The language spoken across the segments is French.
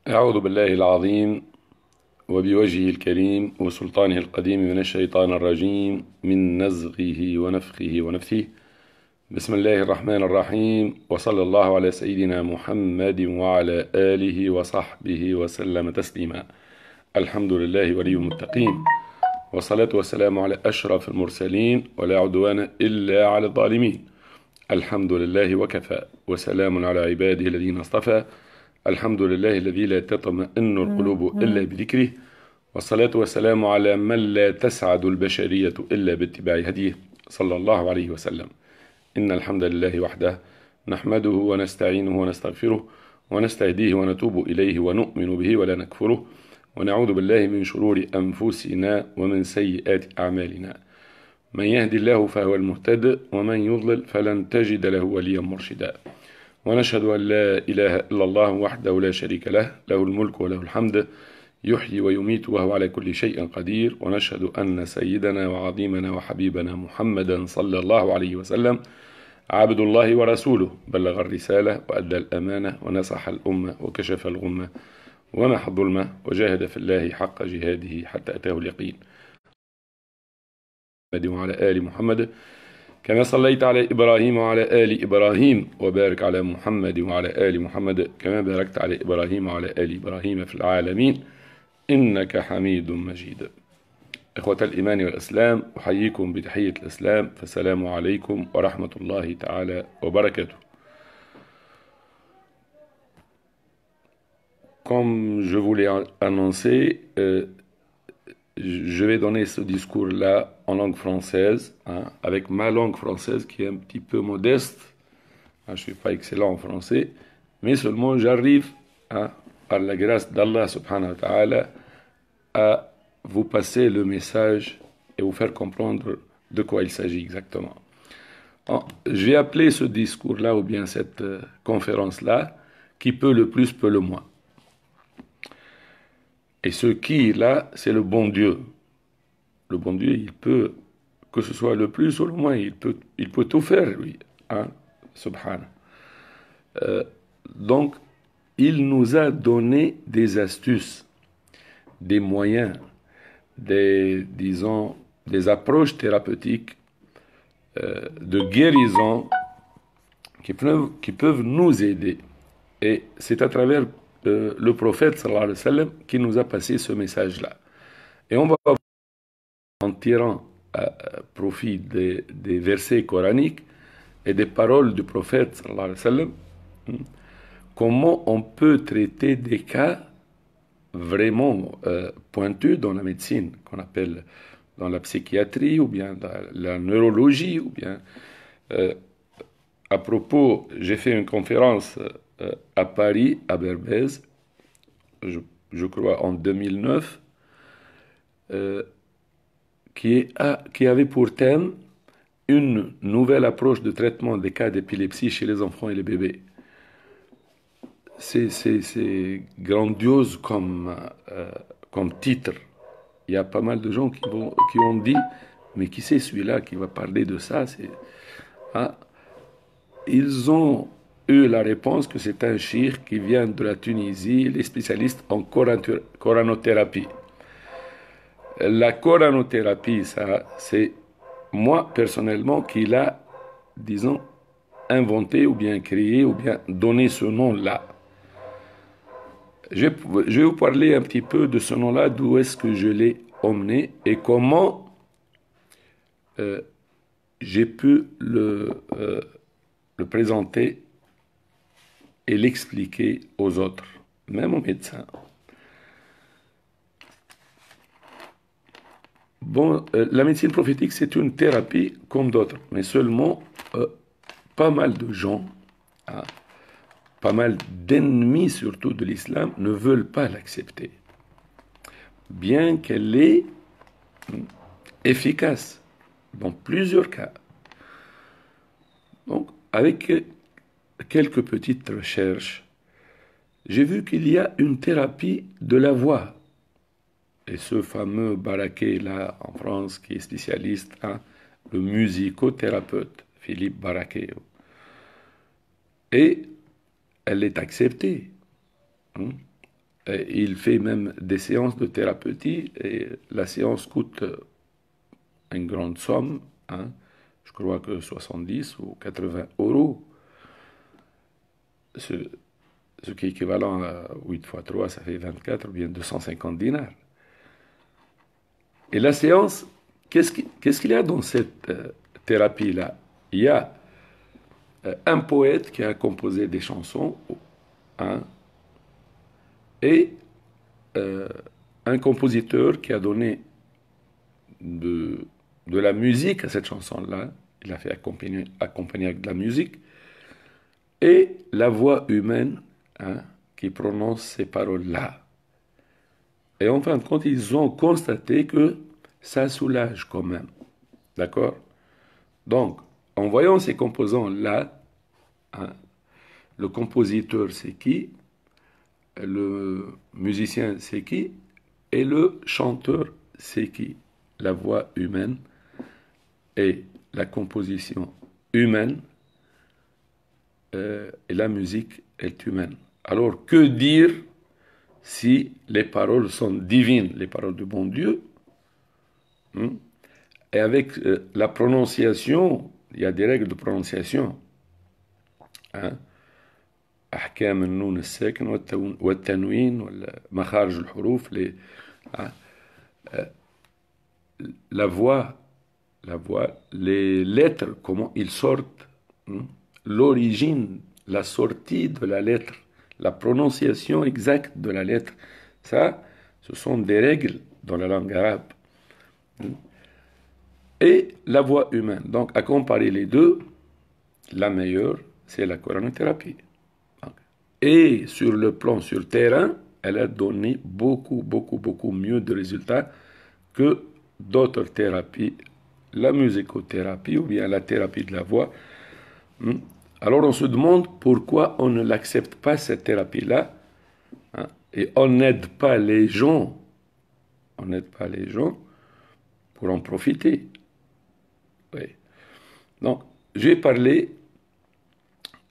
أعوذ بالله العظيم وبوجهه الكريم وسلطانه القديم من الشيطان الرجيم من نزغه ونفخه ونفثه. بسم الله الرحمن الرحيم، وصلى الله على سيدنا محمد وعلى آله وصحبه وسلم تسليما. الحمد لله ولي المتقين، والصلاة والسلام على أشرف المرسلين، ولا عدوان إلا على الظالمين. الحمد لله وكفى، وسلام على عباده الذين اصطفى. الحمد لله الذي لا تطمئن القلوب إلا بذكره، والصلاة والسلام على من لا تسعد البشرية إلا باتباع هديه صلى الله عليه وسلم. إن الحمد لله وحده نحمده ونستعينه ونستغفره ونستهديه ونتوب إليه ونؤمن به ولا نكفره، ونعوذ بالله من شرور أنفسنا ومن سيئات أعمالنا. من يهدي الله فهو المهتد، ومن يضلل فلن تجد له وليا مرشدا. ونشهد أن لا إله إلا الله وحده لا شريك له، له الملك وله الحمد، يحيي ويميت وهو على كل شيء قدير. ونشهد أن سيدنا وعظيمنا وحبيبنا محمدا صلى الله عليه وسلم عبد الله ورسوله، بلغ الرسالة وأدى الأمانة ونصح الأمة وكشف الغمة ومحى الظلمة، وجاهد في الله حق جهاده حتى أتاه اليقين. وعلى آل محمد كما صليت على إبراهيم وعلى آل إبراهيم، وبارك على محمد وعلى آل محمد كما باركت على إبراهيم وعلى آل إبراهيم في العالمين إنك حميد مجيد. إخوة الإيمان والإسلام، أحييكم بتحية الإسلام، فالسلام عليكم ورحمة الله تعالى وبركاته. Comme je vous l'ai annoncé, je vais donner ce discours-là en langue française, avec ma langue française qui est un petit peu modeste. Je ne suis pas excellent en français, mais seulement j'arrive, par la grâce d'Allah subhanahu wa ta'ala, à vous passer le message et vous faire comprendre de quoi il s'agit exactement. Je vais appeler ce discours-là, ou bien cette conférence-là, qui peut le plus, peut le moins. Et ce qui, là, c'est le bon Dieu. Le bon Dieu, il peut, que ce soit le plus ou le moins, il peut tout faire, lui. Subhanallah. Donc, il nous a donné des astuces, des moyens, disons, des approches thérapeutiques de guérison qui peuvent nous aider. Et c'est à travers le prophète sallallahu alayhi wa sallam qui nous a passé ce message-là. Et on va voir, en tirant profit des versets coraniques et des paroles du prophète sallallahu alayhi wa sallam, comment on peut traiter des cas vraiment pointus dans la médecine, qu'on appelle dans la psychiatrie, ou bien dans la neurologie, ou bien à propos, j'ai fait une conférence à Paris, à Berbès, je crois en 2009, qui avait pour thème une nouvelle approche de traitement des cas d'épilepsie chez les enfants et les bébés. C'est grandiose comme titre. Il y a pas mal de gens qui ont dit, mais qui c'est celui-là qui va parler de ça? Ils ont eu la réponse que c'est un cheikh qui vient de la Tunisie, il est spécialiste en coranothérapie. La coranothérapie, ça, c'est moi personnellement qui l'a, disons, inventé ou bien créé ou bien donné ce nom-là. Je vais vous parler un petit peu de ce nom-là, d'où est-ce que je l'ai emmené et comment j'ai pu le présenter et l'expliquer aux autres, même aux médecins. Bon, la médecine prophétique, c'est une thérapie comme d'autres, mais seulement pas mal de gens, pas mal d'ennemis surtout de l'islam, ne veulent pas l'accepter, bien qu'elle est efficace dans plusieurs cas. Donc, avec quelques petites recherches, j'ai vu qu'il y a une thérapie de la voix. Et ce fameux Baraké, là, en France, qui est spécialiste, le musicothérapeute, Philippe Baraké. Et elle est acceptée. Il fait même des séances de thérapeutie et la séance coûte une grande somme, hein, je crois que 70 ou 80 euros, ce, ce qui est équivalent à 8 fois 3, ça fait 24 ou bien 250 dinars. Et la séance, qu'est-ce qu'il y a dans cette thérapie-là? Il y a un poète qui a composé des chansons, hein, et un compositeur qui a donné de la musique à cette chanson-là. Il a fait accompagner avec de la musique. Et la voix humaine, hein, qui prononce ces paroles-là. Et en fin de compte, ils ont constaté que ça soulage quand même. D'accord? Donc, en voyant ces composants-là, hein, le compositeur c'est qui, le musicien c'est qui, et le chanteur c'est qui. La voix humaine et la composition humaine et la musique est humaine. Alors, que dire si les paroles sont divines, les paroles du bon Dieu, hein? Et avec la prononciation, il y a des règles de prononciation. أحكام النون الساكن والتنوين مخارج الحروف la voix, les lettres, comment ils sortent, hein? L'origine, la sortie de la lettre, la prononciation exacte de la lettre. Ça, ce sont des règles dans la langue arabe. Et la voix humaine. Donc, à comparer les deux, la meilleure, c'est la coranothérapie. Et sur le plan, sur le terrain, elle a donné beaucoup mieux de résultats que d'autres thérapies, la musicothérapie ou bien la thérapie de la voix. Alors on se demande pourquoi on ne l'accepte pas, cette thérapie-là, hein, et on n'aide pas les gens, pour en profiter. Oui. Donc, j'ai parlé,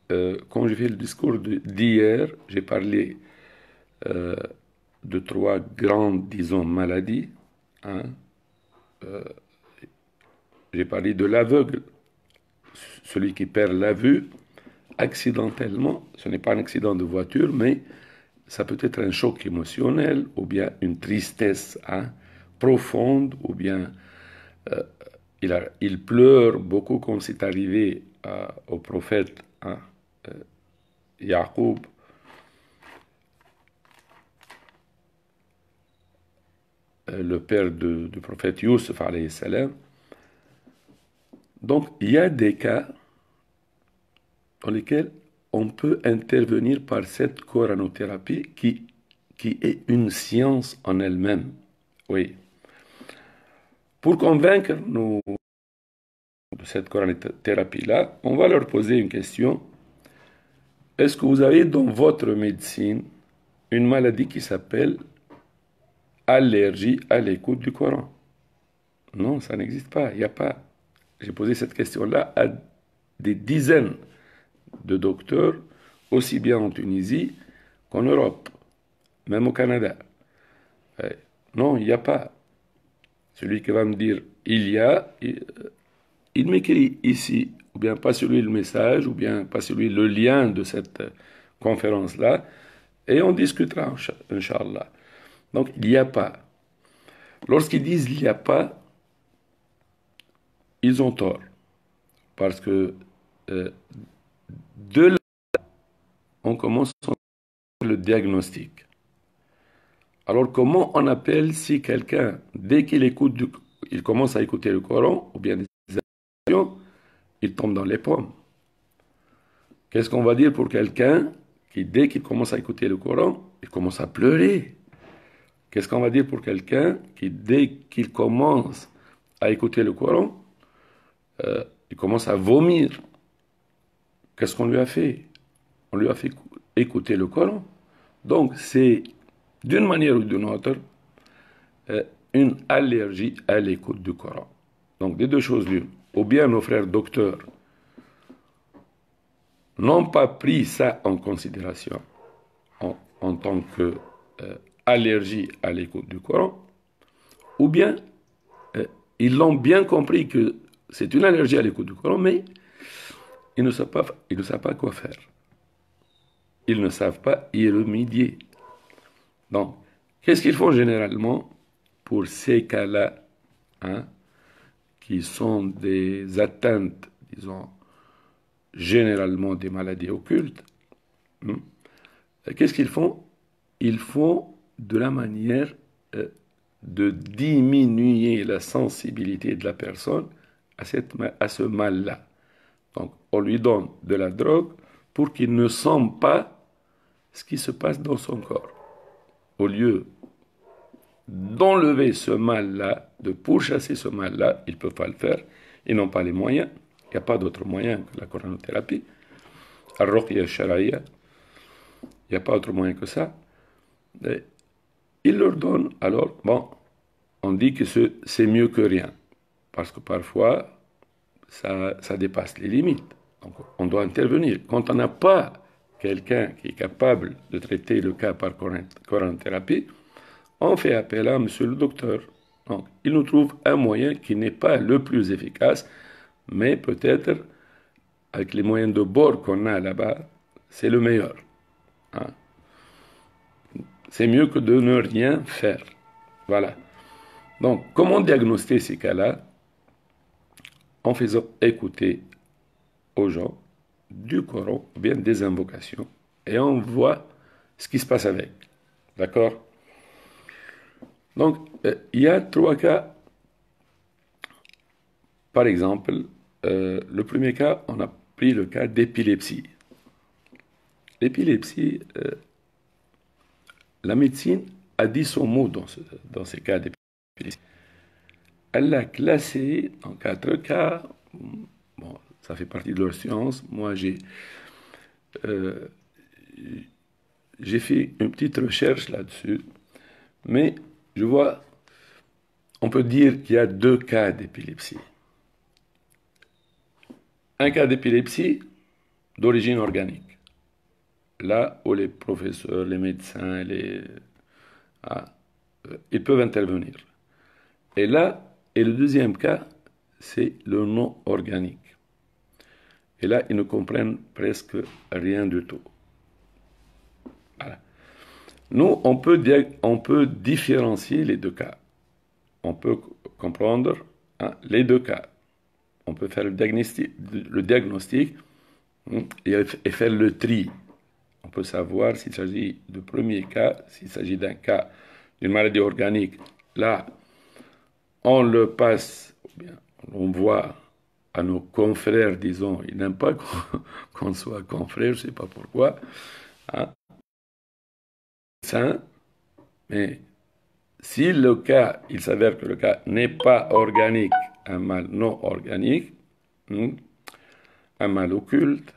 quand j'ai fait le discours d'hier, j'ai parlé de 3 grandes, disons, maladies. Hein. J'ai parlé de l'aveugle, celui qui perd la vue accidentellement. Ce n'est pas un accident de voiture, mais ça peut être un choc émotionnel, ou bien une tristesse, hein, profonde, ou bien il pleure beaucoup, comme c'est arrivé au prophète, hein, Yaqub. Le père du prophète Youssef, alayhi salam. Donc, il y a des cas dans lesquels on peut intervenir par cette coranothérapie qui est une science en elle-même. Oui. Pour convaincre nous de cette coranothérapie-là, on va leur poser une question. Est-ce que vous avez dans votre médecine une maladie qui s'appelle allergie à l'écoute du Coran? Non, ça n'existe pas, il n'y a pas. J'ai posé cette question-là à des dizaines de docteurs, aussi bien en Tunisie qu'en Europe, même au Canada. Non, il n'y a pas. Celui qui va me dire il y a, il m'écrit ici, ou bien passe-lui le message, ou bien passe-lui le lien de cette conférence-là, et on discutera, Inch'Allah. Donc, il n'y a pas. Lorsqu'ils disent il n'y a pas, ils ont tort. Parce que de là, on commence le diagnostic. Alors, comment on appelle si quelqu'un, dès qu'il il commence à écouter le Coran, ou bien des actions, il tombe dans les pommes? Qu'est-ce qu'on va dire pour quelqu'un qui, dès qu'il commence à écouter le Coran, il commence à pleurer? Qu'est-ce qu'on va dire pour quelqu'un qui, dès qu'il commence à écouter le Coran, il commence à vomir? Qu'est-ce qu'on lui a fait? On lui a fait écouter le Coran. Donc, c'est, d'une manière ou d'une autre, une allergie à l'écoute du Coran. Donc, des deux choses l'une. Ou bien nos frères docteurs n'ont pas pris ça en considération en tant que allergie à l'écoute du Coran, ou bien ils l'ont bien compris que c'est une allergie à l'écoute du Coran, mais ils ne savent pas quoi faire. Ils ne savent pas y remédier. Donc, qu'est-ce qu'ils font généralement pour ces cas-là, hein, qui sont des atteintes, disons, généralement des maladies occultes? Qu'est-ce qu'ils font? Ils font de la manière de diminuer la sensibilité de la personne à ce mal-là. Donc, on lui donne de la drogue pour qu'il ne sente pas ce qui se passe dans son corps. Au lieu d'enlever ce mal-là, de pourchasser ce mal-là, ils ne peuvent pas le faire. Ils n'ont pas les moyens. Il n'y a pas d'autre moyen que la coranothérapie. Al-Ruqya al-Shara'iyya. Il n'y a pas autre moyen que ça. Et il leur donne, alors, bon, on dit que c'est mieux que rien. Parce que parfois, ça dépasse les limites. Donc, on doit intervenir. Quand on n'a pas quelqu'un qui est capable de traiter le cas par coranothérapie, on fait appel à monsieur le docteur. Donc, il nous trouve un moyen qui n'est pas le plus efficace, mais peut-être, avec les moyens de bord qu'on a là-bas, c'est le meilleur. Hein? C'est mieux que de ne rien faire. Voilà. Donc, comment diagnostiquer ces cas-là? En faisant écouter aux gens du Coran, ou bien des invocations, et on voit ce qui se passe avec. D'accord? Donc, il y a 3 cas. Par exemple, le premier cas, on a pris le cas d'épilepsie. L'épilepsie, la médecine a dit son mot dans ces cas d'épilepsie. Elle l'a classé en 4 cas. Bon, ça fait partie de leur science. Moi, j'ai fait une petite recherche là-dessus. Mais je vois, on peut dire qu'il y a 2 cas d'épilepsie. Un cas d'épilepsie d'origine organique. Là où les professeurs, les médecins, ils peuvent intervenir. Et le deuxième cas, c'est le non organique. Et là, ils ne comprennent presque rien du tout. Voilà. Nous, on peut différencier les 2 cas. On peut comprendre, hein, les 2 cas. On peut faire le diagnostic et faire le tri. On peut savoir s'il s'agit du premier cas, s'il s'agit d'un cas d'une maladie organique. Là, on le passe, ou bien on voit à nos confrères, disons, ils n'aiment pas qu'on soit confrères, je ne sais pas pourquoi, hein, mais si le cas, il s'avère que le cas n'est pas organique, un mal non organique, un mal occulte,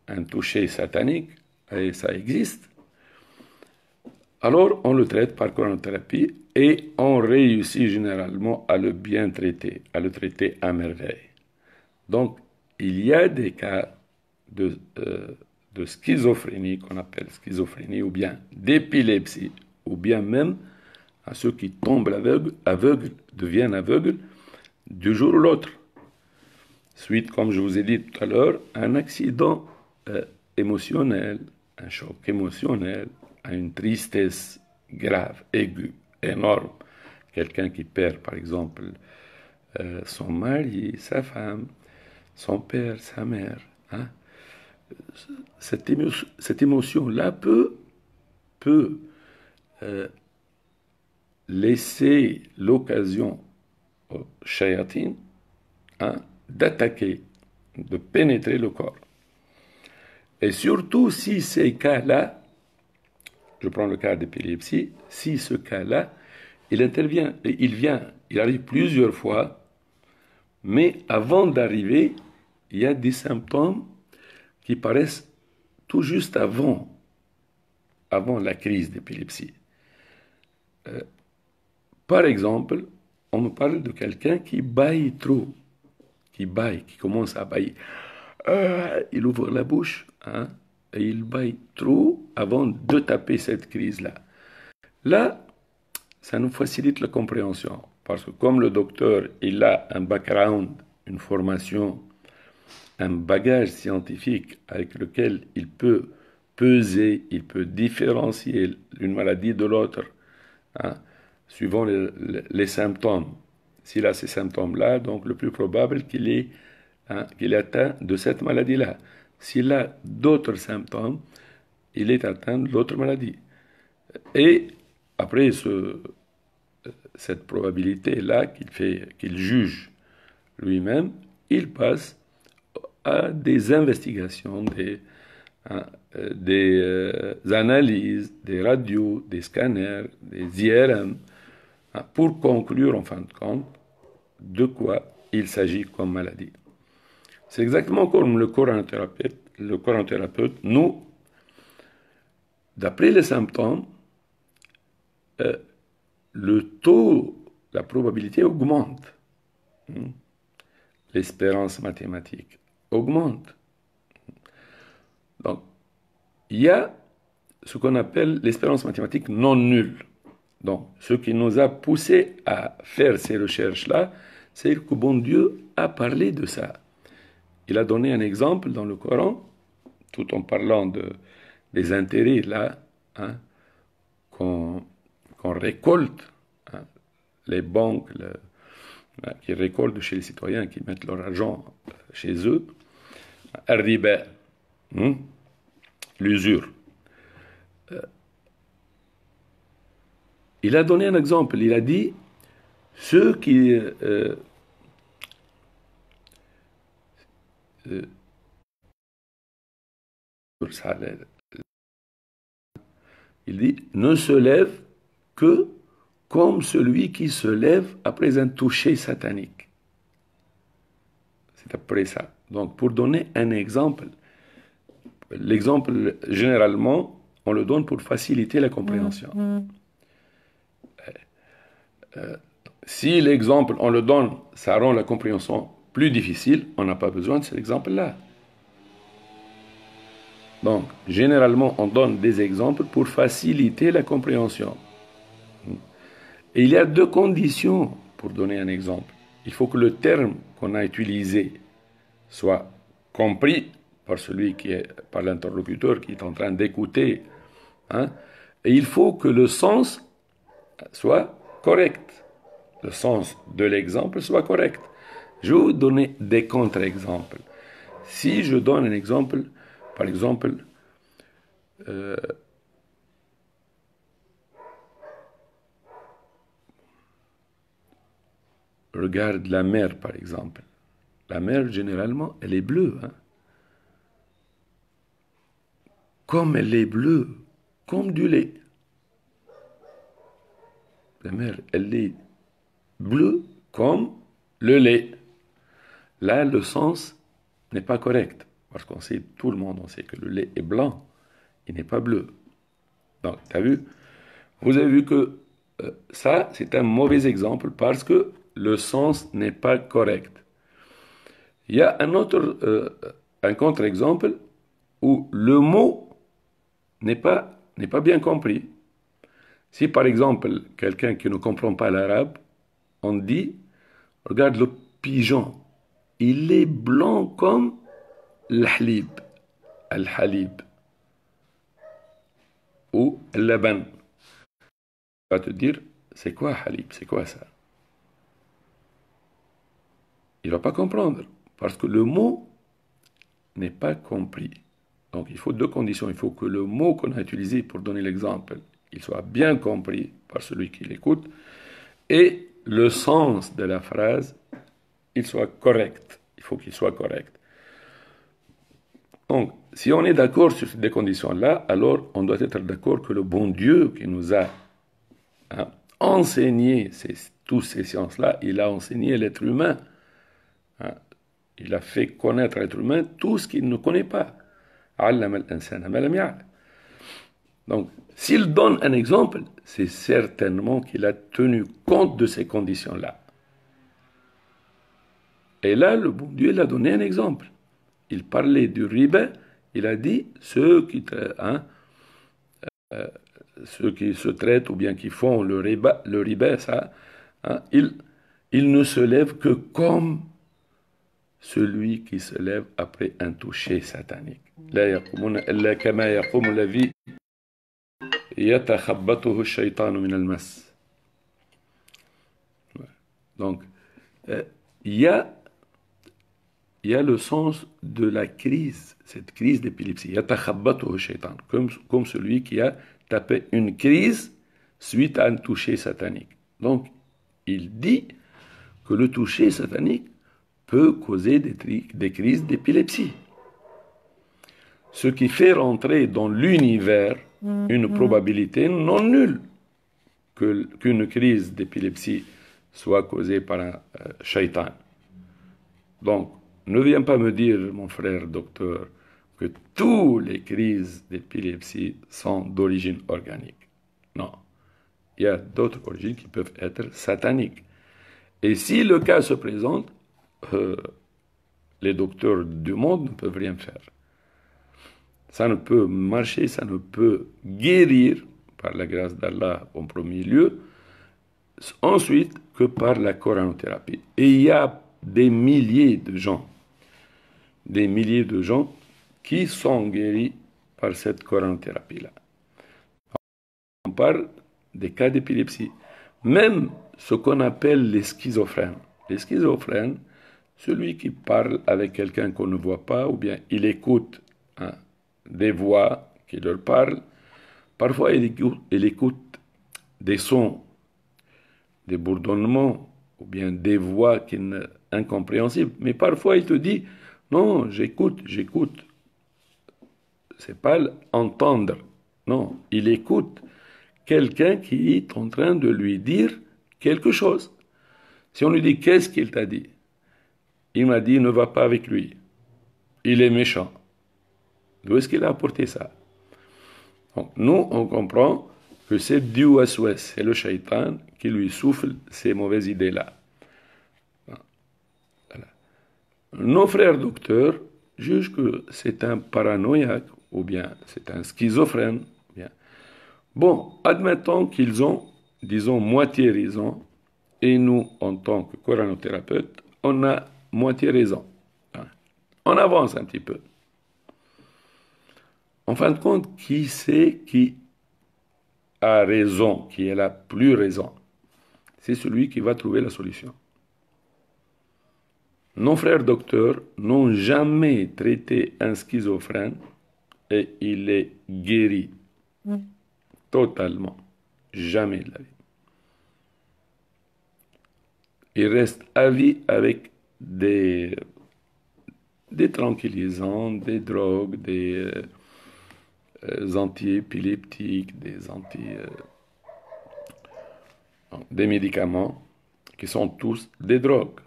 un toucher satanique, et ça existe, alors on le traite par coranothérapie et on réussit généralement à le bien traiter, à le traiter à merveille. Donc, il y a des cas de schizophrénie, qu'on appelle schizophrénie, ou bien d'épilepsie, ou bien même à ceux qui tombent aveugles, deviennent aveugles du jour ou l'autre. Suite, comme je vous ai dit tout à l'heure, à un accident émotionnel, un choc émotionnel, à une tristesse grave, aiguë, énorme. Quelqu'un qui perd, par exemple, son mari, sa femme, son père, sa mère. Hein? Cette émotion-là peut laisser l'occasion aux shayatines, hein, d'attaquer, de pénétrer le corps. Et surtout si ces cas-là, je prends le cas d'épilepsie, si ce cas-là, il intervient, il arrive plusieurs fois, mais avant d'arriver, il y a des symptômes qui paraissent tout juste avant la crise d'épilepsie. Par exemple, on me parle de quelqu'un qui bâille trop, qui commence à bâiller. Il ouvre la bouche, hein, et il bâille trop avant de taper cette crise-là. Là, ça nous facilite la compréhension. Parce que comme le docteur, il a un background, une formation, un bagage scientifique avec lequel il peut peser, il peut différencier une maladie de l'autre, hein, suivant les symptômes. S'il a ces symptômes-là, donc le plus probable qu'il est atteint de cette maladie-là. S'il a d'autres symptômes, il est atteint de l'autre maladie. Et après cette probabilité-là qu'il juge lui-même, il passe à des investigations, des analyses, des radios, des scanners, des IRM, hein, pour conclure en fin de compte de quoi il s'agit comme maladie. C'est exactement comme le coronothérapeute. Le coronothérapeute, nous, d'après les symptômes, le taux, la probabilité augmente. L'espérance mathématique augmente. Donc, il y a ce qu'on appelle l'espérance mathématique non nulle. Donc, ce qui nous a poussé à faire ces recherches-là, c'est que bon Dieu a parlé de ça. Il a donné un exemple dans le Coran, tout en parlant des intérêts là, hein, qu'on récolte, hein, les banques qui récoltent chez les citoyens, qui mettent leur argent chez eux, al-riba, l'usure. Il a donné un exemple, il a dit, ceux qui il dit, ne se lève que comme celui qui se lève après un toucher satanique. C'est après ça. Donc, pour donner un exemple, l'exemple, généralement, on le donne pour faciliter la compréhension. Si l'exemple, on le donne, ça rend la compréhension plus difficile, on n'a pas besoin de cet exemple-là. Donc, généralement, on donne des exemples pour faciliter la compréhension. Et il y a deux conditions pour donner un exemple. Il faut que le terme qu'on a utilisé soit compris par par l'interlocuteur qui est en train d'écouter, hein, et il faut que le sens soit correct. Le sens de l'exemple soit correct. Je vais vous donner des contre-exemples. Si je donne un exemple, par exemple, regarde la mer, par exemple. La mer, généralement, elle est bleue. Hein? Comme elle est bleue, comme du lait. La mer, elle est bleue comme le lait. Là, le sens n'est pas correct. Parce qu'on sait, tout le monde, on sait que le lait est blanc. Il n'est pas bleu. Donc, tu as vu? Vous avez vu que ça, c'est un mauvais exemple parce que le sens n'est pas correct. Il y a un contre-exemple où le mot n'est pas bien compris. Si par exemple, quelqu'un qui ne comprend pas l'arabe, on dit, regarde le pigeon, il est blanc comme l'halib, al-halib, ou al-laban. Tu vas te dire, c'est quoi halib, c'est quoi ça? Il ne va pas comprendre, parce que le mot n'est pas compris. Donc il faut deux conditions. Il faut que le mot qu'on a utilisé pour donner l'exemple, il soit bien compris par celui qui l'écoute, et le sens de la phrase, il soit correct. Il faut qu'il soit correct. Donc, si on est d'accord sur ces conditions-là, alors on doit être d'accord que le bon Dieu qui nous a enseigné toutes ces sciences-là, il a enseigné l'être humain. Il a fait connaître à l'être humain tout ce qu'il ne connaît pas. Donc, s'il donne un exemple, c'est certainement qu'il a tenu compte de ces conditions-là. Et là, le bon Dieu, il a donné un exemple. Il parlait du riba, il a dit, ceux qui se traitent ou bien qui font le riba, ça, hein, ils ne se lèvent que comme celui qui se lève après un toucher satanique. لا يقومون إلا كما يقوم الذي يتخبطه الشيطان من المس. Donc, il y a le sens de la crise, cette crise d'épilepsie. يتخبطه الشيطان, comme celui qui a tapé une crise suite à un toucher satanique. Donc, il dit que le toucher satanique peut causer des crises d'épilepsie. Ce qui fait rentrer dans l'univers une probabilité non nulle qu'une crise d'épilepsie soit causée par un shaitan. Donc, ne viens pas me dire, mon frère docteur, que toutes les crises d'épilepsie sont d'origine organique. Non. Il y a d'autres origines qui peuvent être sataniques. Et si le cas se présente, les docteurs du monde ne peuvent rien faire. Ça ne peut marcher, ça ne peut guérir, par la grâce d'Allah en premier lieu, ensuite que par la coranothérapie. Et il y a des milliers de gens qui sont guéris par cette coranothérapie-là. On parle des cas d'épilepsie. Même ce qu'on appelle les schizophrènes. Les schizophrènes, celui qui parle avec quelqu'un qu'on ne voit pas, ou bien il écoute des voix qui leur parlent, parfois il écoute des sons, des bourdonnements, ou bien des voix incompréhensibles. Mais parfois il te dit, non, j'écoute. C'est pas entendre. Non, il écoute quelqu'un qui est en train de lui dire quelque chose. Si on lui dit, qu'est-ce qu'il t'a dit? Il m'a dit, ne va pas avec lui. Il est méchant. D'où est-ce qu'il a apporté ça? Donc, nous, on comprend que c'est du waswas, c'est le shaitan qui lui souffle ces mauvaises idées-là. Voilà. Nos frères docteurs jugent que c'est un paranoïaque, ou bien c'est un schizophrène. Bien. Bon, admettons qu'ils ont, disons, moitié raison, et nous, en tant que coranothérapeute, on a moitié raison. On avance un petit peu. En fin de compte, qui c'est qui a raison, qui est la plus raison? C'est celui qui va trouver la solution. Nos frères docteurs n'ont jamais traité un schizophrène et il est guéri totalement. Jamais de la vie. Il reste à vie avec des tranquillisants, des drogues, des antiépileptiques, des médicaments qui sont tous des drogues.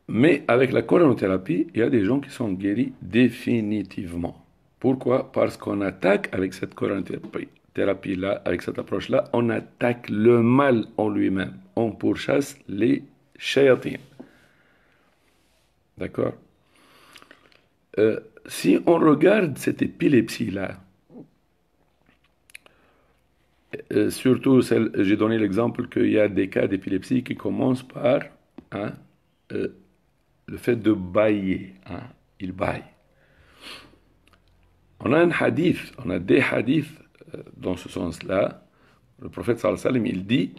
Mais avec la coranothérapie, il y a des gens qui sont guéris définitivement. Pourquoi? Parce qu'on attaque avec cette coranothérapie-là, avec cette approche-là, on attaque le mal en lui-même. On pourchasse les shayatines. D'accord? Si on regarde cette épilepsie-là, surtout, j'ai donné l'exemple qu'il y a des cas d'épilepsie qui commencent par le fait de bâiller. Il bâille. On a un hadith, on a des hadiths dans ce sens-là. Le prophète sallallahu alayhi wa sallam, il dit,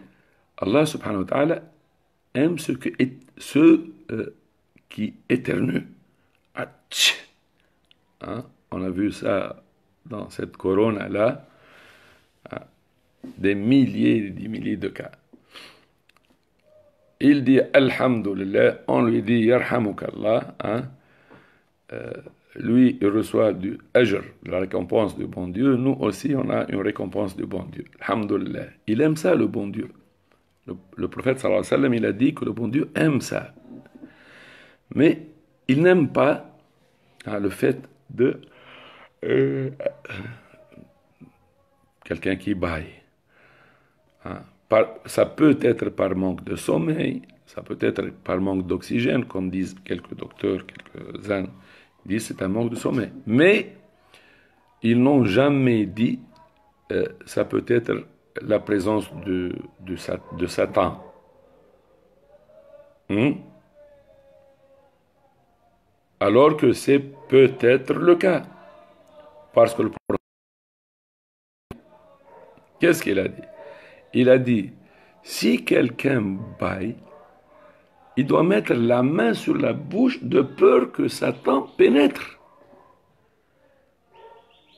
Allah subhanahu wa ta'ala aime ceux qui éternuent. On a vu ça dans cette corona-là, des milliers et des milliers de cas. Il dit Alhamdulillah, on lui dit Yarhamukallah, lui il reçoit du ajr, de la récompense du bon Dieu, nous aussi on a une récompense du bon Dieu. Alhamdulillah. Il aime ça, le bon Dieu. Le prophète sallallahu alayhi wa sallam, il a dit que le bon Dieu aime ça. Mais il n'aime pas le fait de quelqu'un qui bâille. Ça peut être par manque de sommeil, ça peut être par manque d'oxygène, comme disent quelques docteurs, quelques-uns disent c'est un manque de sommeil. Mais ils n'ont jamais dit ça peut être la présence de Satan. Hmm? Alors que c'est peut-être le cas. Parce que le prophète, qu'est-ce qu'il a dit? Il a dit, si quelqu'un baille, il doit mettre la main sur la bouche de peur que Satan pénètre.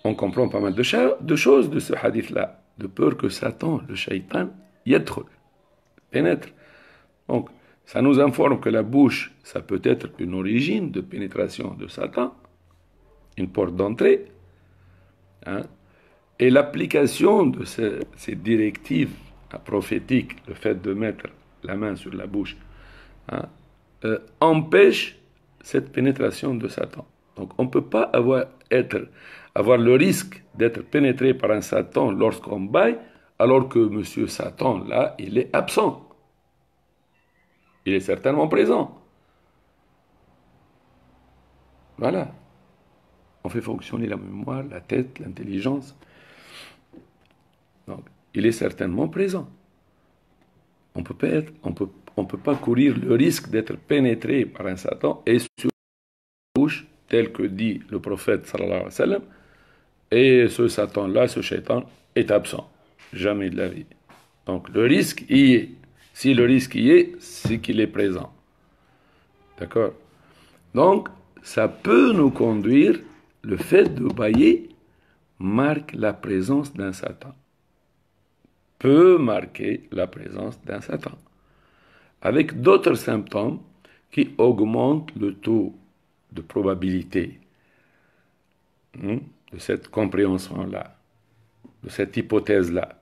On comprend pas mal de choses de ce hadith-là, de peur que Satan, le shaitan, pénètre. Donc, ça nous informe que la bouche, ça peut être une origine de pénétration de Satan, une porte d'entrée. Hein? Et l'application de ces directives prophétiques, le fait de mettre la main sur la bouche, hein, empêche cette pénétration de Satan. Donc on ne peut pas avoir le risque d'être pénétré par un Satan lorsqu'on baille, alors que M. Satan, là, il est absent. Il est certainement présent. Voilà. On fait fonctionner la mémoire, la tête, l'intelligence. Donc, il est certainement présent. On peut pas courir le risque d'être pénétré par un Satan et sur la bouche, tel que dit le prophète sallallahu alayhi wa sallam, et ce Satan-là, ce shaitan, est absent. Jamais de la vie. Donc le risque y est. Si le risque y est, c'est qu'il est présent. D'accord? Donc, ça peut nous conduire, le fait de bailler marque la présence d'un Satan. Peut marquer la présence d'un Satan. Avec d'autres symptômes qui augmentent le taux de probabilité de cette compréhension-là, de cette hypothèse-là.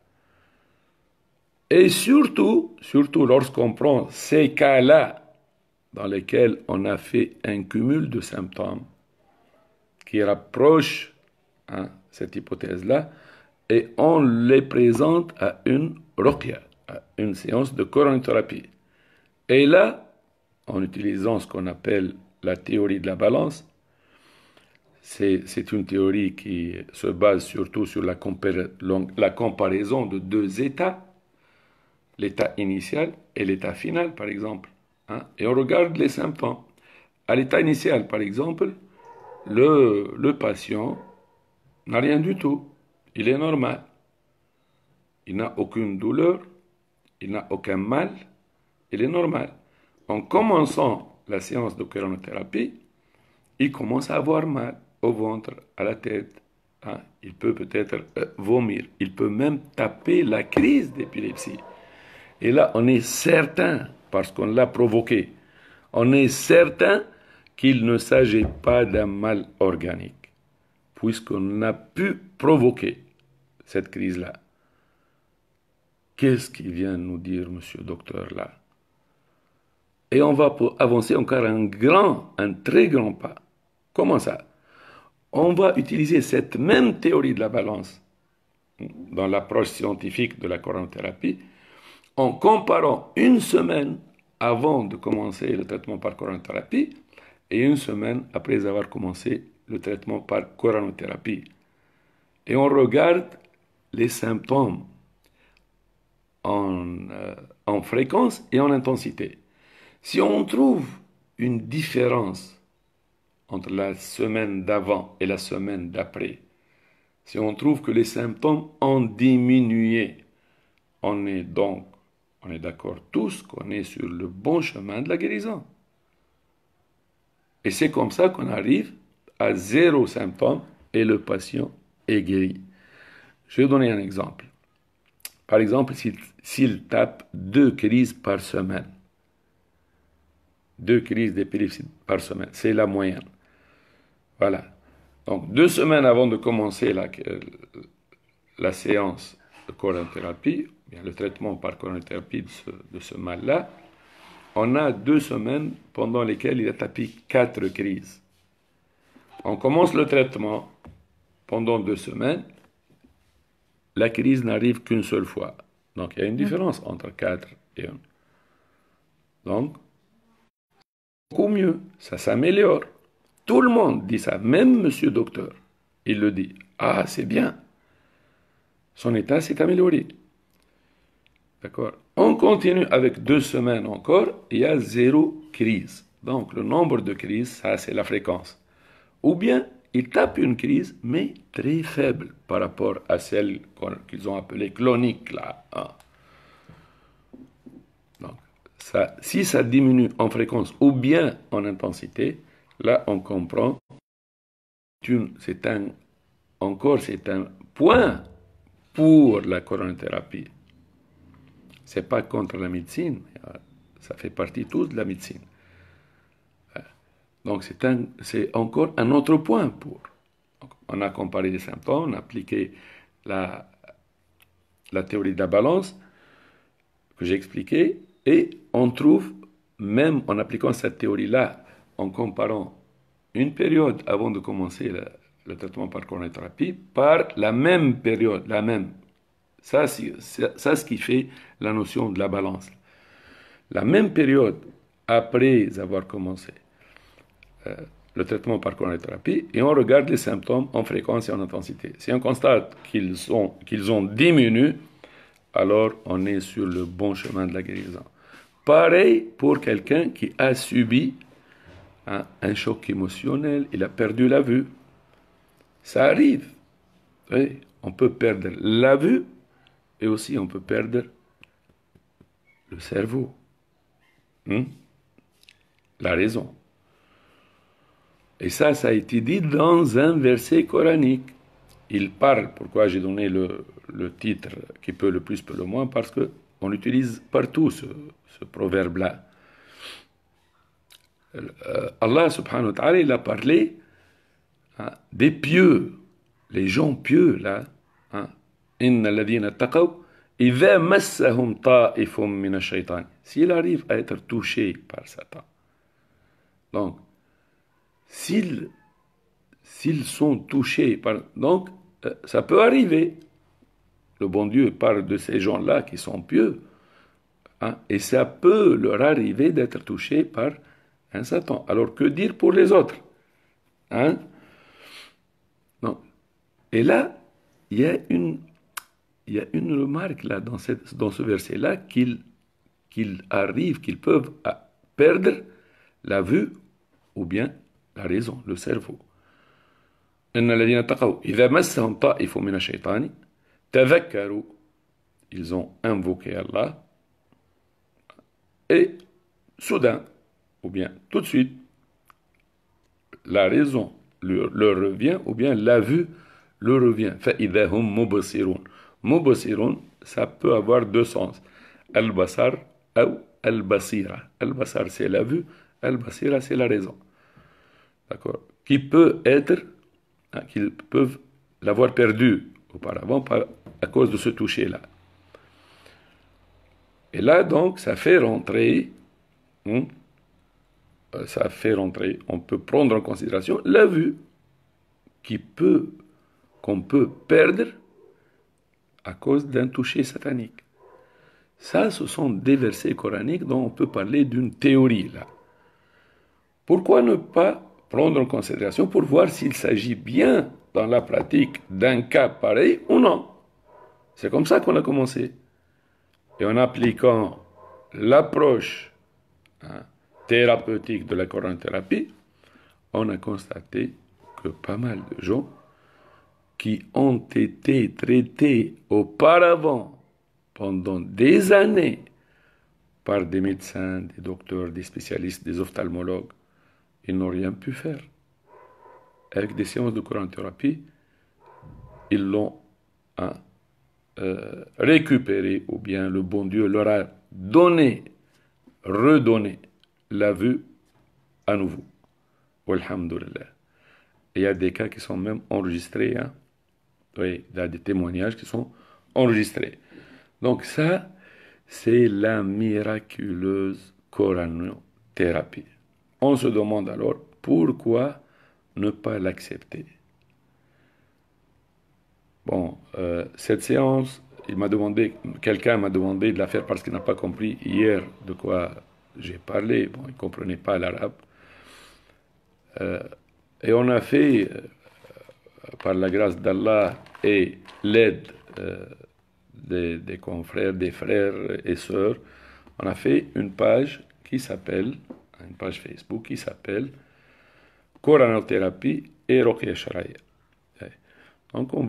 Et surtout lorsqu'on prend ces cas-là dans lesquels on a fait un cumul de symptômes qui rapprochent cette hypothèse-là, et on les présente à une ruqya, à une séance de coranothérapie. Et là, en utilisant ce qu'on appelle la théorie de la balance, c'est une théorie qui se base surtout sur la comparaison de deux états, l'état initial et l'état final, par exemple. Et on regarde les symptômes. À l'état initial, par exemple, le patient n'a rien du tout. Il est normal. Il n'a aucune douleur, il n'a aucun mal, il est normal. En commençant la séance de coranothérapie, il commence à avoir mal au ventre, à la tête. Il peut peut-être vomir. Il peut même taper la crise d'épilepsie. Et là, on est certain, parce qu'on l'a provoqué, on est certain qu'il ne s'agit pas d'un mal organique, puisqu'on a pu provoquer cette crise-là. Qu'est-ce qu'il vient nous dire, monsieur docteur, là? Et on va avancer encore un très grand pas. Comment ça? On va utiliser cette même théorie de la balance dans l'approche scientifique de la coranothérapie en comparant une semaine avant de commencer le traitement par coranothérapie et une semaine après avoir commencé le traitement par coranothérapie. Et on regarde les symptômes en fréquence et en intensité. Si on trouve une différence entre la semaine d'avant et la semaine d'après, si on trouve que les symptômes ont diminué, on est d'accord tous qu'on est sur le bon chemin de la guérison. Et c'est comme ça qu'on arrive à 0 symptôme et le patient est guéri. Je vais donner un exemple. Par exemple, s'il tape 2 crises par semaine, 2 crises d'épilepsie par semaine, c'est la moyenne. Voilà. Donc 2 semaines avant de commencer la séance de coranothérapie, bien le traitement par coranothérapie de ce mal-là, on a 2 semaines pendant lesquelles il a tapé 4 crises. On commence le traitement pendant 2 semaines, la crise n'arrive qu'une seule fois. Donc il y a une différence entre 4 et 1. Donc, beaucoup mieux, ça s'améliore. Tout le monde dit ça, même monsieur docteur, il le dit. Ah, c'est bien. Son état s'est amélioré. D'accord? On continue avec 2 semaines encore, il y a 0 crise. Donc, le nombre de crises, ça, c'est la fréquence. Ou bien, il tape une crise, mais très faible par rapport à celle qu'ils ont appelée clonique, là. Hein. Donc, ça, si ça diminue en fréquence ou bien en intensité, là, on comprend c'est un point pour la coronathérapie. C'est pas contre la médecine, ça fait partie tout de la médecine. Donc c'est encore un autre point pour. Donc, on a comparé les symptômes, on a appliqué la, la théorie de la balance que j'ai expliquée, et on trouve, même en appliquant cette théorie-là, en comparant une période avant de commencer le traitement par coronathérapie par la même période, la même. Ça, c'est ce qui fait la notion de la balance. La même période après avoir commencé le traitement par coronathérapie, et on regarde les symptômes en fréquence et en intensité. Si on constate qu'ils ont diminué, alors on est sur le bon chemin de la guérison. Pareil pour quelqu'un qui a subi un choc émotionnel, il a perdu la vue. Ça arrive. Oui, on peut perdre la vue et aussi on peut perdre le cerveau, la raison. Et ça a été dit dans un verset coranique. Il parle, pourquoi j'ai donné le titre qui peut le plus, peut le moins, parce qu'on utilise partout ce proverbe-là. Allah subhanahu wa ta'ala, il a parlé des pieux, les gens pieux là. Inna alladhina taqaw idha massahum ta'ifum min ash-shaytan. S'il arrive à être touché par Satan. Donc, s'ils sont touchés par... Donc, ça peut arriver. Le bon Dieu parle de ces gens-là qui sont pieux. Et ça peut leur arriver d'être touchés par un Satan. Alors, que dire pour les autres? Non. Et là, il y a une remarque là, dans ce verset-là qu'ils peuvent perdre la vue ou bien la raison, le cerveau. Ils ont invoqué Allah et soudain, ou bien tout de suite, la raison leur revient ou bien la vue leur revient. Mubasirun, ça peut avoir deux sens. Al-basar ou al-basira. Al-basar, c'est la vue. Al-basira, c'est la raison. D'accord? Qui peut être, qu'ils peuvent l'avoir perdu auparavant à cause de ce toucher-là. Et là, donc, ça fait rentrer, on peut prendre en considération la vue qu'on peut perdre à cause d'un toucher satanique. Ça, ce sont des versets coraniques dont on peut parler d'une théorie, là. Pourquoi ne pas prendre en considération pour voir s'il s'agit bien, dans la pratique, d'un cas pareil ou non? C'est comme ça qu'on a commencé. Et en appliquant l'approche thérapeutique de la coronathérapie, on a constaté que pas mal de gens qui ont été traités auparavant pendant des années par des médecins, des docteurs, des spécialistes, des ophtalmologues, ils n'ont rien pu faire. Avec des séances de coronathérapie, ils l'ont récupéré, ou bien le bon Dieu leur a redonné la vue à nouveau. Alhamdulillah. Il y a des cas qui sont même enregistrés. Oui, il y a des témoignages qui sont enregistrés. Donc ça, c'est la miraculeuse coronathérapie. On se demande alors pourquoi ne pas l'accepter. Bon, cette séance, quelqu'un m'a demandé de la faire parce qu'il n'a pas compris hier de quoi j'ai parlé. Bon, il ne comprenait pas l'arabe. Et on a fait par la grâce d'Allah et l'aide des confrères, des frères et sœurs, on a fait une page Facebook qui s'appelle Coranothérapie et Ruqya Shar'iyya. Donc on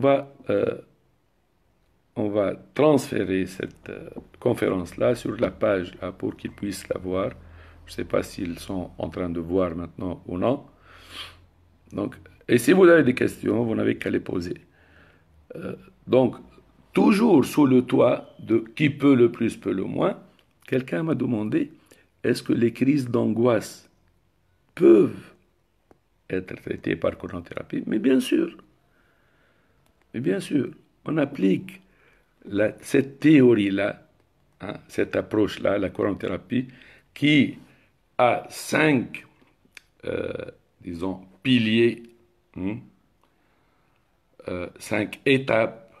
va transférer cette conférence-là sur la page là, pour qu'ils puissent la voir. Je ne sais pas s'ils sont en train de voir maintenant ou non. Donc, et si vous avez des questions, vous n'avez qu'à les poser. Donc, toujours sous le toit de qui peut le plus, peut le moins, quelqu'un m'a demandé, est-ce que les crises d'angoisse peuvent être traitées par coranothérapie? Mais bien sûr. Mais bien sûr, on applique cette théorie-là, hein, cette approche-là, la coranothérapie, qui a 5, disons, piliers, 5 étapes.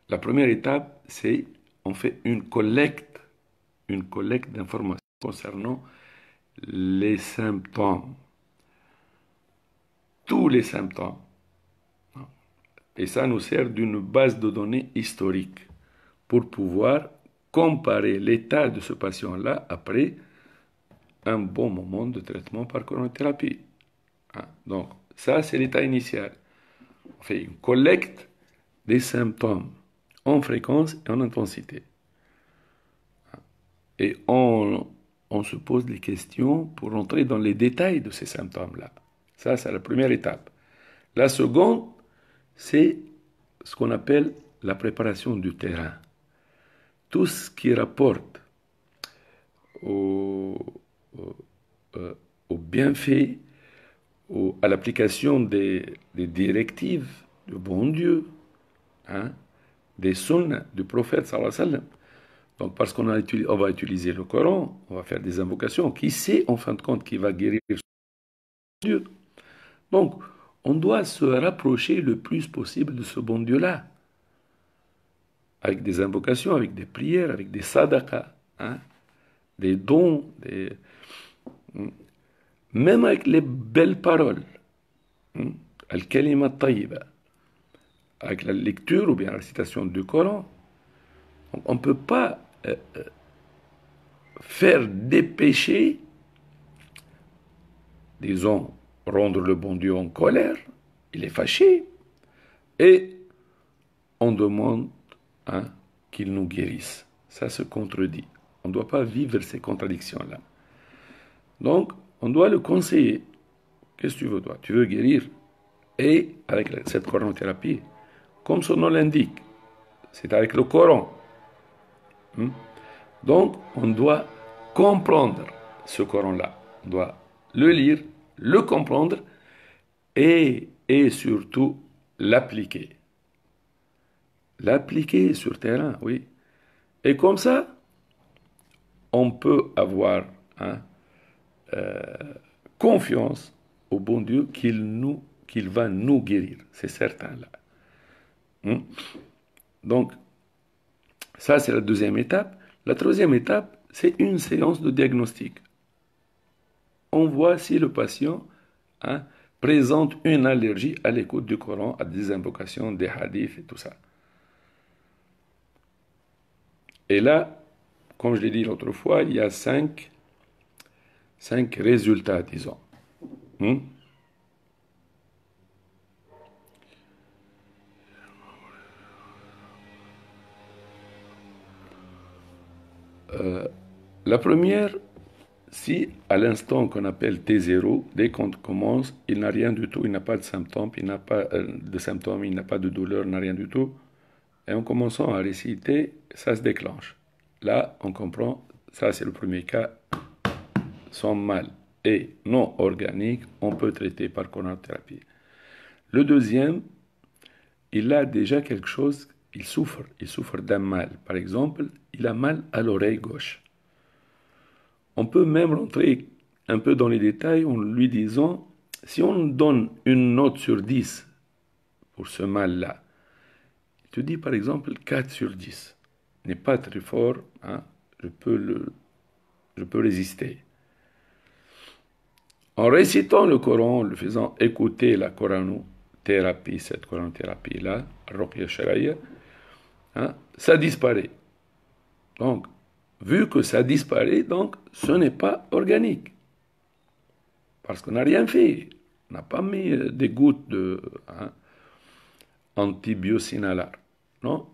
La première étape, c'est on fait une collecte d'informations concernant les symptômes, tous les symptômes. Et ça nous sert d'une base de données historique pour pouvoir comparer l'état de ce patient-là après un bon moment de traitement par coranothérapie. Donc, ça, c'est l'état initial. On fait une collecte des symptômes en fréquence et en intensité. Et on se pose des questions pour entrer dans les détails de ces symptômes-là. Ça, c'est la première étape. La seconde, c'est ce qu'on appelle la préparation du terrain. Tout ce qui rapporte au bienfait, à l'application des directives du bon Dieu, hein, des sunnas du prophète sallallahu alayhi wa sallam. Donc parce qu'on va utiliser le Coran, on va faire des invocations, qui sait en fin de compte qui va guérir Dieu. Donc on doit se rapprocher le plus possible de ce bon Dieu-là, avec des invocations, avec des prières, avec des sadaqas, hein, des dons, même avec les belles paroles, al-kalima tayyiba, avec la lecture ou bien la récitation du Coran. Donc, on ne peut pas faire des péchés, disons, rendre le bon Dieu en colère, il est fâché, et on demande qu'il nous guérisse. Ça se contredit. On ne doit pas vivre ces contradictions-là. Donc, on doit le conseiller. Qu'est-ce que tu veux, toi? Tu veux guérir? Et avec cette coranothérapie, comme son nom l'indique, c'est avec le Coran. Donc, on doit comprendre ce Coran-là. On doit le lire, le comprendre et surtout l'appliquer. L'appliquer sur terrain, oui. Et comme ça, on peut avoir confiance au bon Dieu qu'il va nous guérir. C'est certain là. Donc, ça c'est la deuxième étape. La troisième étape, c'est une séance de diagnostic. On voit si le patient présente une allergie à l'écoute du Coran, à des invocations, des hadiths et tout ça. Et là, comme je l'ai dit l'autre fois, il y a 5 résultats, disons. La première, si à l'instant qu'on appelle T0, dès qu'on commence, il n'a rien du tout, il n'a pas de symptômes, il n'a pas de douleur, il n'a rien du tout, et en commençant à réciter, ça se déclenche. Là, on comprend, ça c'est le premier cas, son mal est non organique, on peut traiter par coranothérapie. Le deuxième, il a déjà quelque chose, il souffre d'un mal. Par exemple, il a mal à l'oreille gauche. On peut même rentrer un peu dans les détails en lui disant, si on donne une note sur 10 pour ce mal-là, il te dit par exemple 4 sur 10. N'est pas très fort, je peux résister. En récitant le Coran, en le faisant écouter la Corano thérapie, cette coranothérapie-là, Ruqya Shar'iyya, hein, ça disparaît. Donc, vu que ça disparaît, donc, ce n'est pas organique. Parce qu'on n'a rien fait. On n'a pas mis des gouttes de antibiocinalaire. Non?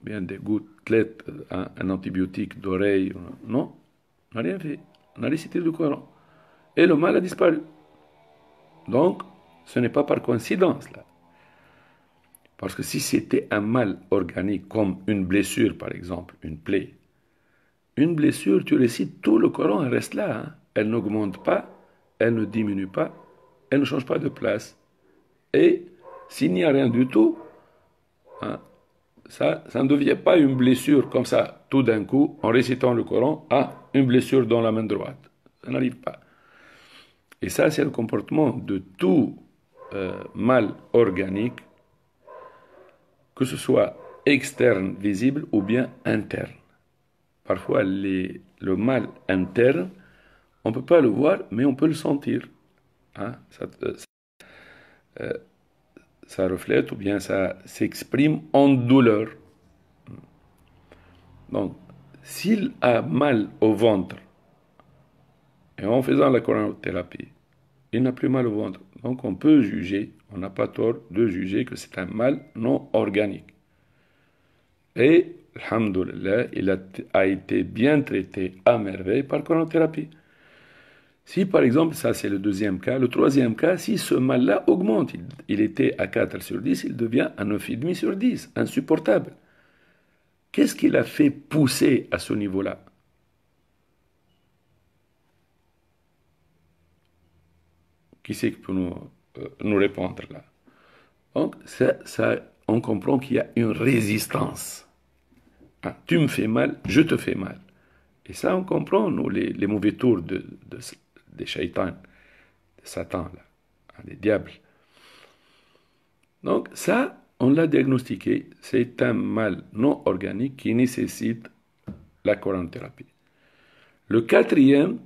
Bien des gouttelettes, un antibiotique d'oreille. Non? On n'a rien fait. On a récité le Coran. Et le mal a disparu. Donc, ce n'est pas par coïncidence, là. Parce que si c'était un mal organique, comme une blessure, par exemple, une plaie, une blessure, tu récites tout le Coran, elle reste là. Hein. Elle n'augmente pas, elle ne diminue pas, elle ne change pas de place. Et s'il n'y a rien du tout, hein, ça ne devient pas une blessure comme ça, tout d'un coup, en récitant le Coran, une blessure dans la main droite. Ça n'arrive pas. Et ça, c'est le comportement de tout mal organique, que ce soit externe, visible, ou bien interne. Parfois, le mal interne, on ne peut pas le voir, mais on peut le sentir. Hein? Ça reflète ou bien ça s'exprime en douleur. Donc, s'il a mal au ventre, et en faisant la coranothérapie, il n'a plus mal au ventre. Donc, on peut juger, on n'a pas tort de juger que c'est un mal non organique. Et, alhamdoulilah, il a été bien traité à merveille par coranothérapie. Si par exemple, ça c'est le deuxième cas, le troisième cas, si ce mal-là augmente, il était à 4 sur 10, il devient à 9,5 sur 10, insupportable. Qu'est-ce qui l'a fait pousser à ce niveau-là? Qui c'est qui peut nous répondre là? Donc, on comprend qu'il y a une résistance. Hein, tu me fais mal, je te fais mal. Et ça, on comprend, nous, les mauvais tours des shaitans, de Satan, là, hein, des diables. Donc, ça, on l'a diagnostiqué, c'est un mal non organique qui nécessite la coranothérapie. Le quatrième,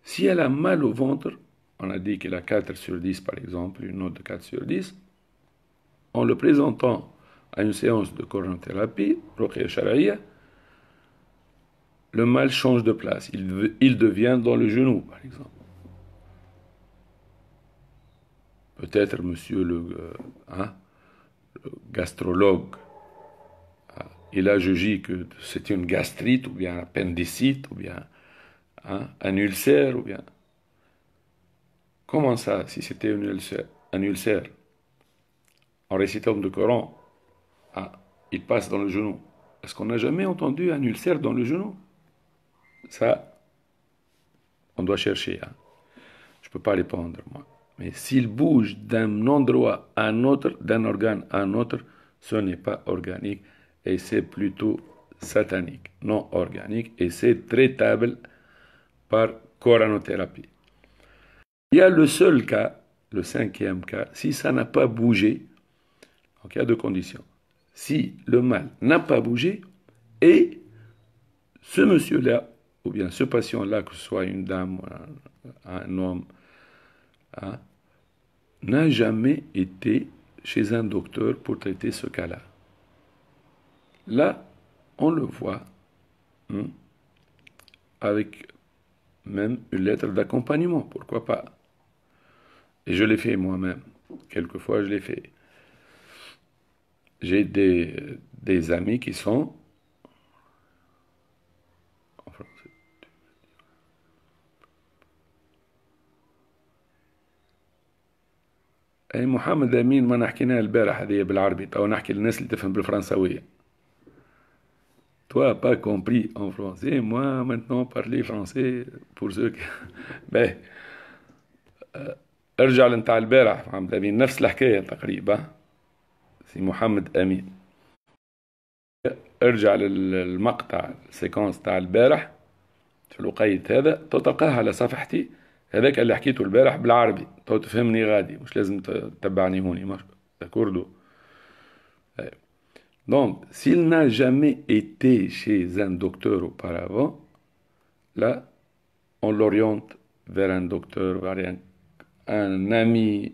si elle a mal au ventre, on a dit qu'elle a 4 sur 10 par exemple, une note de 4 sur 10, en le présentant à une séance de coranothérapie, Ruqya Shar'iyya, le mal change de place. Il devient dans le genou, par exemple. Peut-être monsieur le gastrologue, il a jugé que c'est une gastrite, ou bien un appendicite, ou bien un ulcère, ou bien... Comment ça, si c'était un ulcère, en récitant le Coran, il passe dans le genou. Est-ce qu'on n'a jamais entendu un ulcère dans le genou? Ça, on doit chercher. Hein. Je ne peux pas répondre, moi. Mais s'il bouge d'un endroit à un autre, d'un organe à un autre, ce n'est pas organique et c'est plutôt satanique, non organique, et c'est traitable par coranothérapie. Il y a le seul cas, le cinquième cas, si ça n'a pas bougé, donc il y a deux conditions. Si le mal n'a pas bougé et ce monsieur-là, ou bien ce patient-là, que ce soit une dame ou un homme, n'a jamais été chez un docteur pour traiter ce cas-là. Là, on le voit avec même une lettre d'accompagnement, pourquoi pas. Et je l'ai fait moi-même. Quelquefois, je l'ai fait. J'ai des amis qui sont en français. اي محمد امين ما نحكيناها البارح هذه بالعربي او نحكي للناس اللي تفهم بالفرنساويه. Toi, pas compris en français, moi maintenant parler français pour ceux qui... ben, ارجع لنتاع البارح محمد امين نفس الحكايه تقريبا. سي محمد امين. ارجع للمقطع السيكونس تاع البارح في الوقيت هذا تلقاه على صفحتي. هذاك اللي حكيته البارح بالعربي تو تفهمني غادي مش لازم تتبعني هوني مش داكوردو. Donc, s'il n'a jamais été chez un docteur auparavant, là, on l'oriente vers un docteur, vers un ami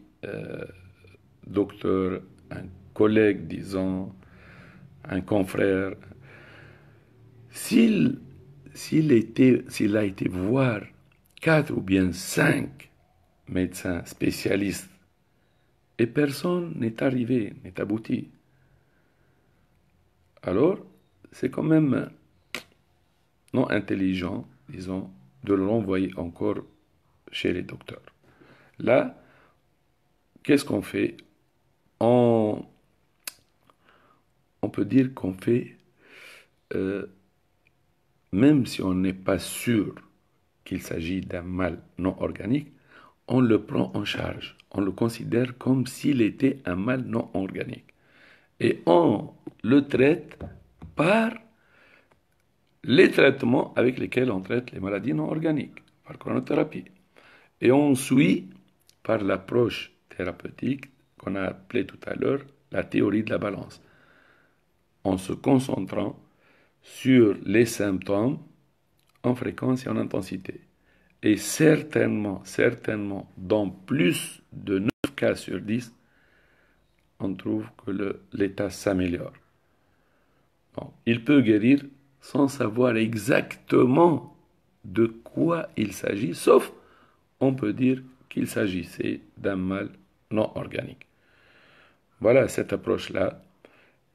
docteur, un collègue, disons, un confrère, s'il a été voir 4 ou bien 5 médecins spécialistes et personne n'est arrivé, n'est abouti, alors c'est quand même non intelligent, disons, de le renvoyer encore chez les docteurs. Là, qu'est-ce qu'on fait? On peut dire qu'on fait, même si on n'est pas sûr qu'il s'agit d'un mal non organique, on le prend en charge. On le considère comme s'il était un mal non organique. Et on le traite par les traitements avec lesquels on traite les maladies non organiques, par chronothérapie. Et on suit par l'approche thérapeutique qu'on a appelée tout à l'heure la théorie de la balance, en se concentrant sur les symptômes en fréquence et en intensité. Et certainement, dans plus de 9 cas sur 10, on trouve que l'état s'améliore. Bon, il peut guérir sans savoir exactement de quoi il s'agit, sauf on peut dire qu'il s'agissait d'un mal non organique. Voilà, cette approche-là,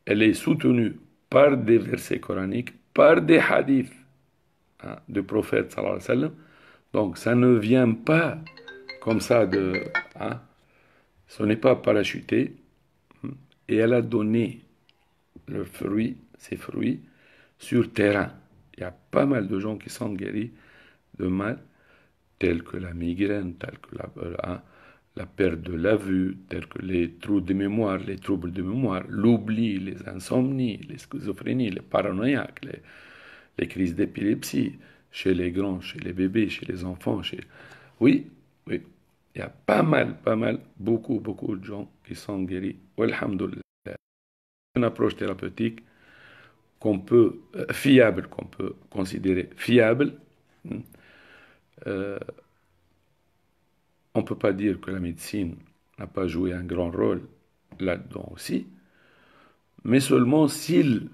elle est soutenue par des versets coraniques, par des hadiths du prophète sallallahu alayhi wa sallam. Donc ça ne vient pas comme ça ce n'est pas parachuté, et elle a donné ses fruits sur terrain. Il y a pas mal de gens qui sont guéris de mal tels que la migraine, tels que la perte de la vue, tels que les troubles de mémoire, l'oubli, les insomnies, les schizophrénies, les paranoïaques, les crises d'épilepsie, chez les grands, chez les bébés, chez les enfants. Oui, il y a pas mal, beaucoup de gens qui sont guéris. Walhamdulillah. Une approche thérapeutique fiable, qu'on peut considérer fiable. On ne peut pas dire que la médecine n'a pas joué un grand rôle là-dedans aussi, mais seulement s'il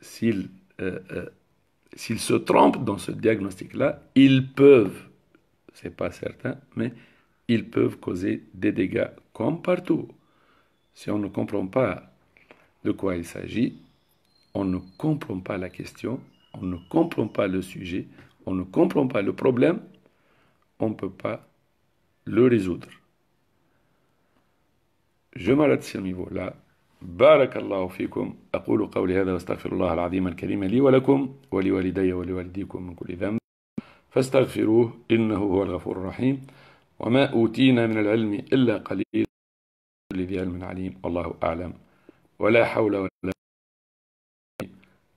se trompent dans ce diagnostic-là, ils peuvent, c'est pas certain, mais ils peuvent causer des dégâts comme partout. Si on ne comprend pas de quoi il s'agit, on ne comprend pas la question, on ne comprend pas le sujet, on ne comprend pas le problème, on ne peut pas le résoudre. Je m'arrête sur ce niveau-là. بارك الله فيكم. أقول قولي هذا واستغفر الله العظيم الكريم لي ولكم ولوالدي ولوالديكم من كل ذنب فاستغفروه إنه هو الغفور الرحيم وما أوتينا من العلم إلا قليل لذي علم عليم والله أعلم ولا حول ولا قوة.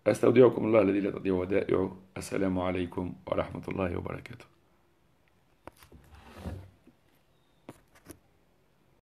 أستودعكم الله الذي لا تضيع ودائعه. السلام عليكم ورحمة الله وبركاته.